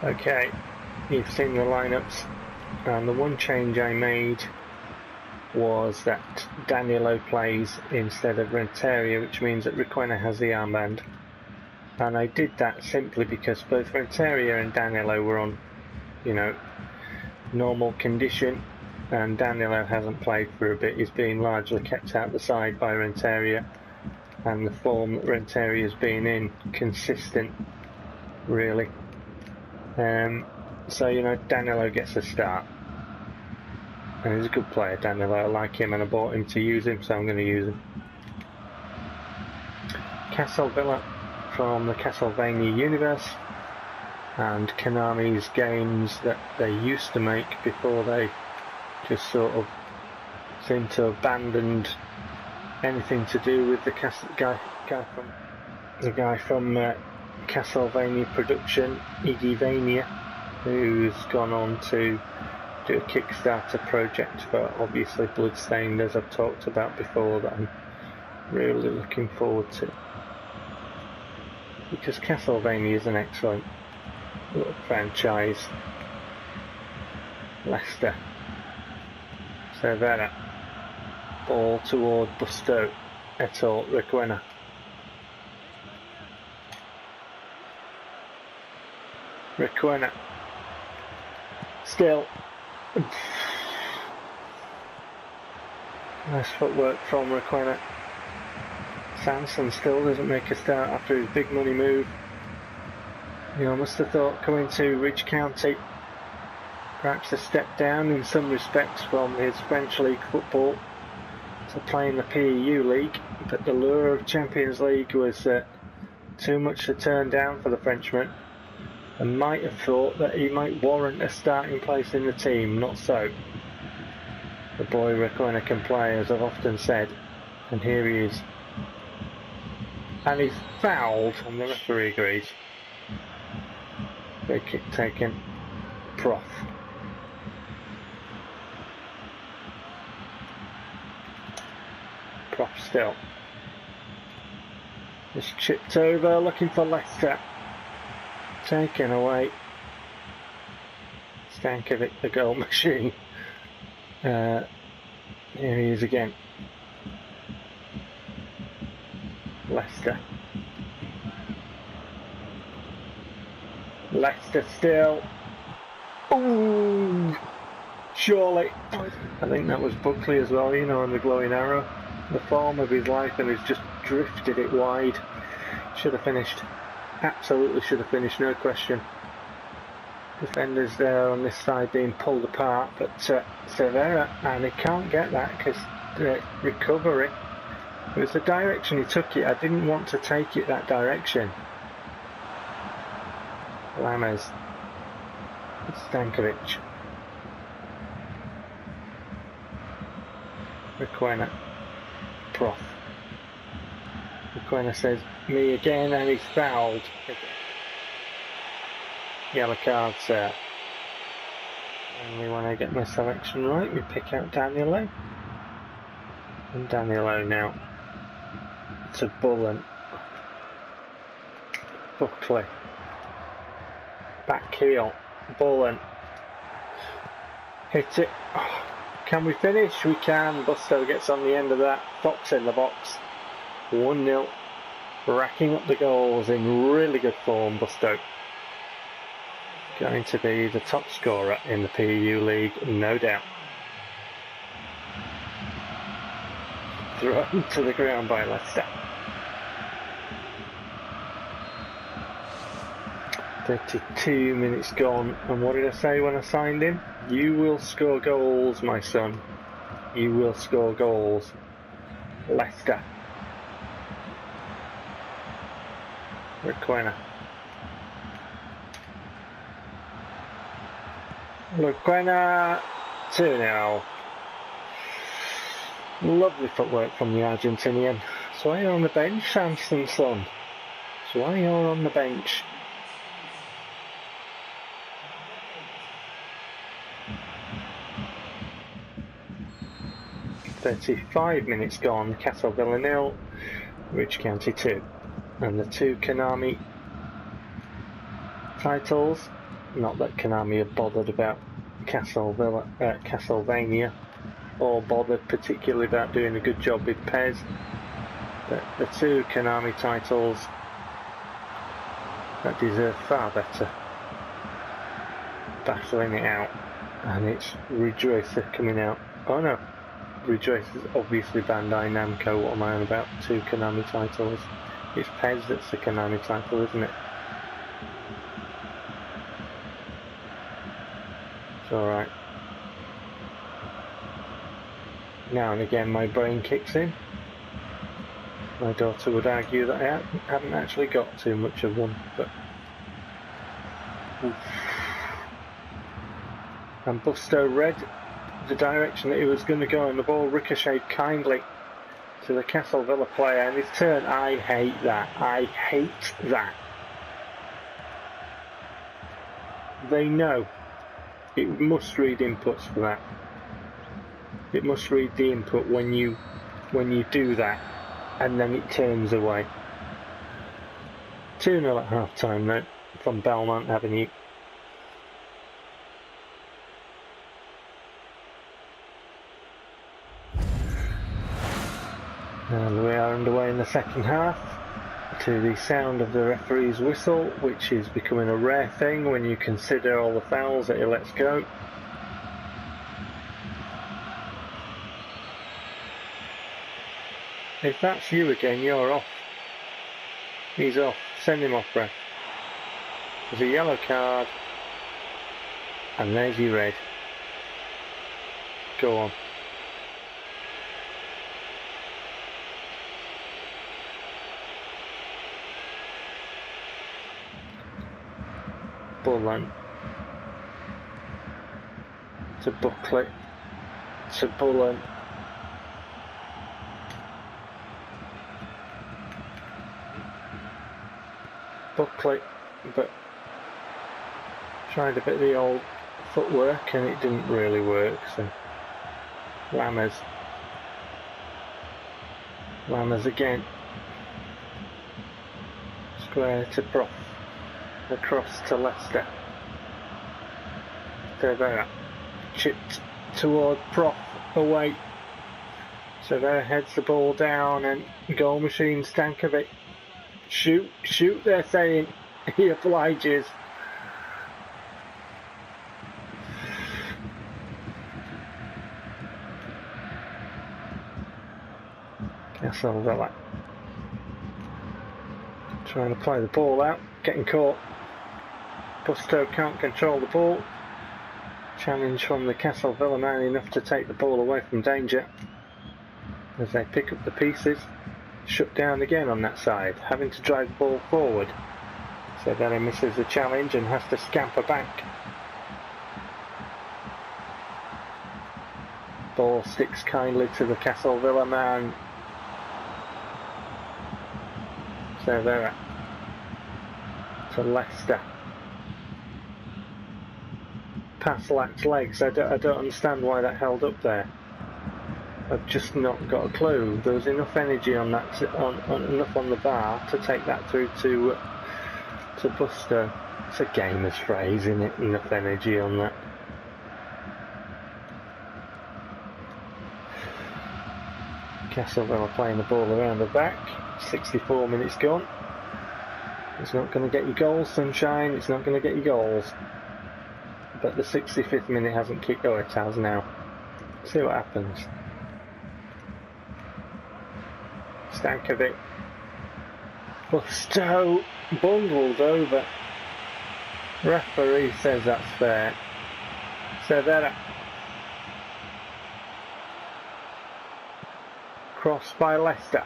Okay, you've seen the lineups, and the one change I made was that Danilo plays instead of Renteria, which means that Requena has the armband. And I did that simply because both Renteria and Danilo were on, you know, normal condition, and Danilo hasn't played for a bit. He's been largely kept out the side by Renteria, and the form that Renteria's been in, consistent, really. So, you know, Danilo gets a start. And he's a good player, Danilo. I like him and I bought him to use him, so I'm going to use him. Castle Villa from the Castlevania universe, and Konami's games that they used to make before they just sort of seem to have abandoned anything to do with the guy from Castlevania production, Iggyvania, who's gone on to do a Kickstarter project for obviously Bloodstained, as I've talked about before, that I'm really looking forward to, because Castlevania is an excellent little franchise. Leicester, Cervera, ball toward Busto, Eto Requena. Requena, still. Nice footwork from Requena. Sanson still doesn't make a start after his big money move. You know, I must have thought coming to Ridge County, perhaps a step down in some respects from his French League football to playing the PEU League, but the lure of Champions League was too much to turn down for the Frenchman, and might have thought that he might warrant a starting place in the team. Not so. The boy Requena can play, as I've often said, and here he is. And he's fouled, and the referee agrees. Big kick taken. Prof. Prof still. Just chipped over, looking for Leicester. Taken away. Stankovic, the goal machine. Here he is again. Leicester. Leicester still. Ooh! Surely. I think that was Buckley as well, you know, on the glowing arrow. The form of his life, and he's just drifted it wide. Should have finished. Absolutely should have finished, no question. Defenders there on this side being pulled apart, but Cervera, and he can't get that because the recovery. It was the direction he took it. I didn't want to take it that direction. Lammers. Stankovic. Requena. Prof. Requena says, me again, and he's fouled. Yellow cards there. Only when I get my selection right, we pick out Danilo. And Danilo now to Bullen. Buckley. Back heel. Bullen. Hit it. Oh, can we finish? We can. Busto gets on the end of that. Fox in the box. 1-0. Racking up the goals in really good form, Busto. Going to be the top scorer in the PEU League, no doubt. Thrown to the ground by Leicester. 32 minutes gone, and what did I say when I signed him? You will score goals, my son. You will score goals. Leicester. Requena. Requena 2-0. Lovely footwork from the Argentinian. So why you're on the bench, Samson, son? So why you're on the bench? .35 minutes gone. Castle Villa 0, Ridge County 2. And the two Konami titles Not that Konami are bothered about Castlevania, or bothered particularly about doing a good job with PES, but the two Konami titles that deserve far better battling it out, and it's Ridge Racer coming out. Oh no, Ridge Racer is obviously Bandai Namco. What am I on about? Two Konami titles. It's PES that's the Konami title, isn't it? It's alright. Now and again my brain kicks in. My daughter would argue that I haven't actually got too much of one, but... Oof. And Busto read the direction that he was going to go, and the ball ricocheted kindly to the Castle Villa player, and his turn. I hate that. I hate that. They know it must read inputs for that. It must read the input when you do that, and then it turns away. 2-0 at half time now from Belmont Avenue. And we are underway in the second half to the sound of the referee's whistle, which is becoming a rare thing when you consider all the fouls that he lets go. If that's you again, you're off. He's off. Send him off, ref. There's a yellow card, and there's your red. Go on. Bullen to Buckley to Bullen. Buckley, but tried a bit of the old footwork and it didn't really work, so Lammers again, square to Prof, across to Leicester, Cervera, chipped toward Prof, away, Cervera heads the ball down and goal machine Stankovic. Shoot, they're saying. He obliges. Castle Villa trying to play the ball out, getting caught. Busto can't control the ball. Challenge from the Castle Villa man, enough to take the ball away from danger as they pick up the pieces. Shut down again on that side, having to drive the ball forward. So then he misses the challenge and has to scamper back. Ball sticks kindly to the Castle Villa man. Cervera to Leicester. Pass lacks legs. I don't understand why that held up there. I've just not got a clue. There was enough energy on that, enough on the bar to take that through to Busto. It's a gamer's phrase, isn't it? Enough energy on that. Castleville playing the ball around the back. 64 minutes gone. It's not going to get you goals, sunshine. It's not going to get you goals. But the 65th minute hasn't kicked. Oh, it has now. See what happens. Stankovic. Busto bundled over. Referee says that's fair. Cervera. Cross by Leicester.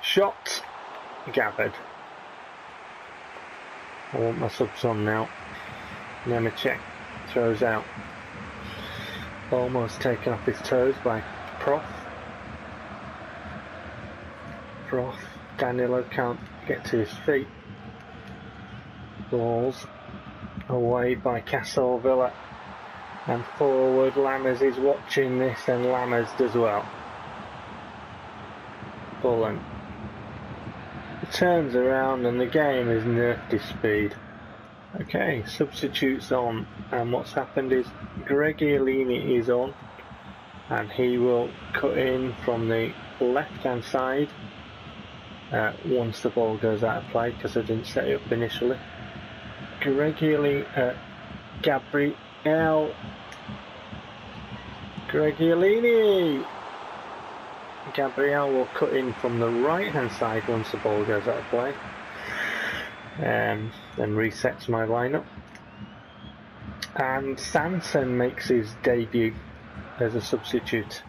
Shot gathered. I want my subs on now. Nemechek throws out. Almost taken off his toes by Prof. Danilo can't get to his feet. Balls away by Castle Villa. And forward, Lammers is watching this, and Lammers does well. Bullen turns around and the game is nerfed his speed. Okay, substitutes on, and what's happened is Greg Iolini is on, and he will cut in from the left hand side once the ball goes out of play, because I didn't set it up initially. Gabriel will cut in from the right hand side once the ball goes out of play, then resets my lineup, and Sanson makes his debut as a substitute.